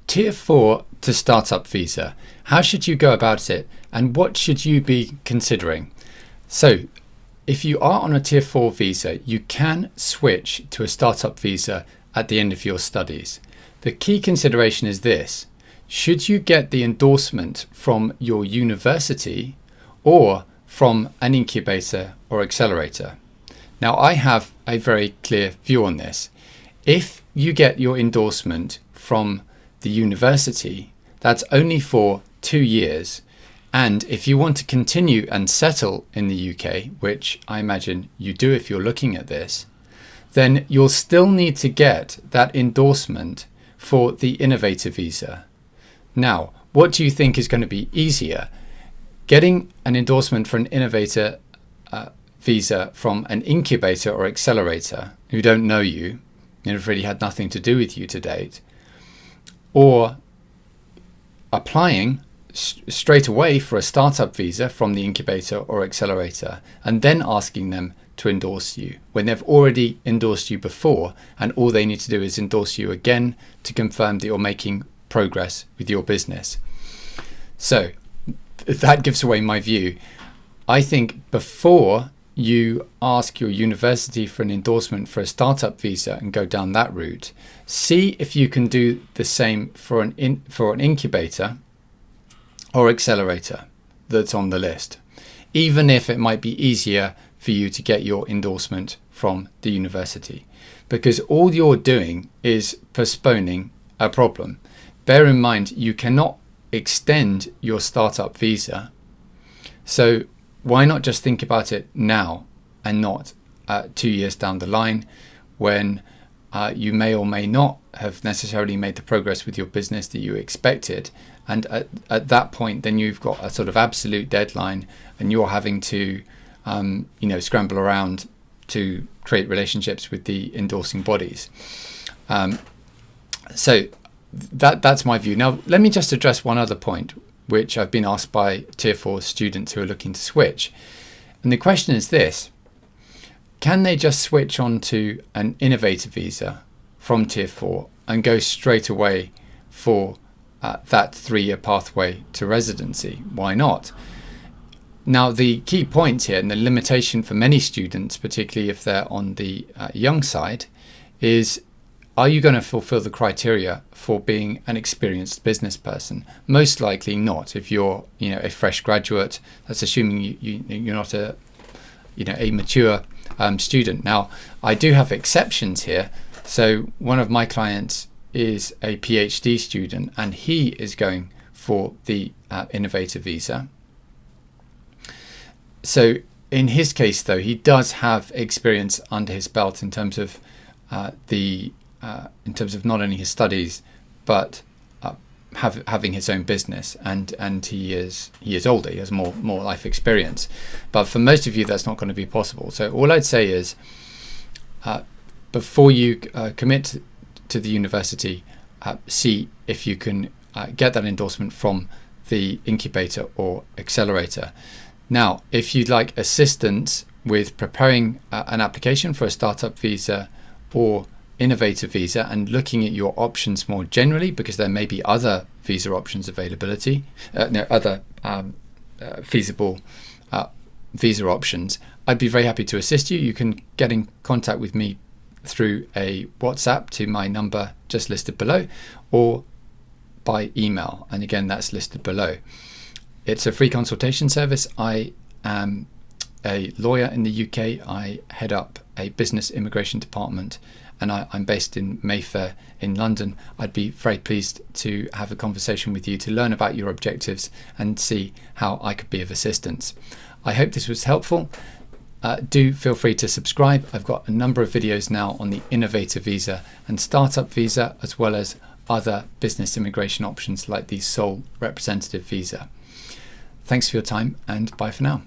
Tier 4 to startup visa. How should you go about it, and what should you be considering? So, if you are on a Tier 4 visa, you can switch to a startup visa at the end of your studies. The key consideration is this: should you get the endorsement from your university or from an incubator or accelerator? Now, I have a very clear view on this. If you get your endorsement from the university, that's only for 2 years. And if you want to continue and settle in the UK, which I imagine you do if you're looking at this, then you'll still need to get that endorsement for the innovator visa. Now, what do you think is going to be easier? Getting an endorsement for an innovator visa from an incubator or accelerator who don't know you and have really had nothing to do with you to date, or applying straight away for a startup visa from the incubator or accelerator and then asking them to endorse you when they've already endorsed you before, and all they need to do is endorse you again to confirm that you're making progress with your business. So that gives away my view. I think before you ask your university for an endorsement for a startup visa and go down that route, see if you can do the same for an incubator or accelerator that's on the list, even if it might be easier for you to get your endorsement from the university, because all you're doing is postponing a problem. Bear in mind, you cannot extend your startup visa, so why not just think about it now and not 2 years down the line, when you may or may not have necessarily made the progress with your business that you expected. And at that point, then you've got a sort of absolute deadline, and you're having to scramble around to create relationships with the endorsing bodies. So that's my view. Now, let me just address one other point, which I've been asked by Tier 4 students who are looking to switch. And the question is this: can they just switch on to an innovator visa from Tier 4 and go straight away for that 3-year pathway to residency? Why not? Now, the key point here, and the limitation for many students, particularly if they're on the young side, is: are you going to fulfill the criteria for being an experienced business person? Most likely not. If you're, a fresh graduate, that's assuming you're not a mature student. Now, I do have exceptions here. So one of my clients is a PhD student, and he is going for the innovator visa. So in his case, though, he does have experience under his belt in terms of not only his studies, but having his own business, and he is older. He has more life experience. But for most of you, that's not going to be possible. So all I'd say is, before you commit to the university, see if you can get that endorsement from the incubator or accelerator. Now, if you'd like assistance with preparing an application for a startup visa or innovator visa and looking at your options more generally, because there may be other visa options other feasible visa options, I'd be very happy to assist you. You can get in contact with me through a WhatsApp to my number just listed below, or by email, and again, that's listed below. It's a free consultation service. I am a lawyer in the UK. I head up a business immigration department, and I'm based in Mayfair in London. I'd be very pleased to have a conversation with you to learn about your objectives and see how I could be of assistance. I hope this was helpful. Do feel free to subscribe. I've got a number of videos now on the innovator visa and startup visa, as well as other business immigration options like the sole representative visa. Thanks for your time, and bye for now.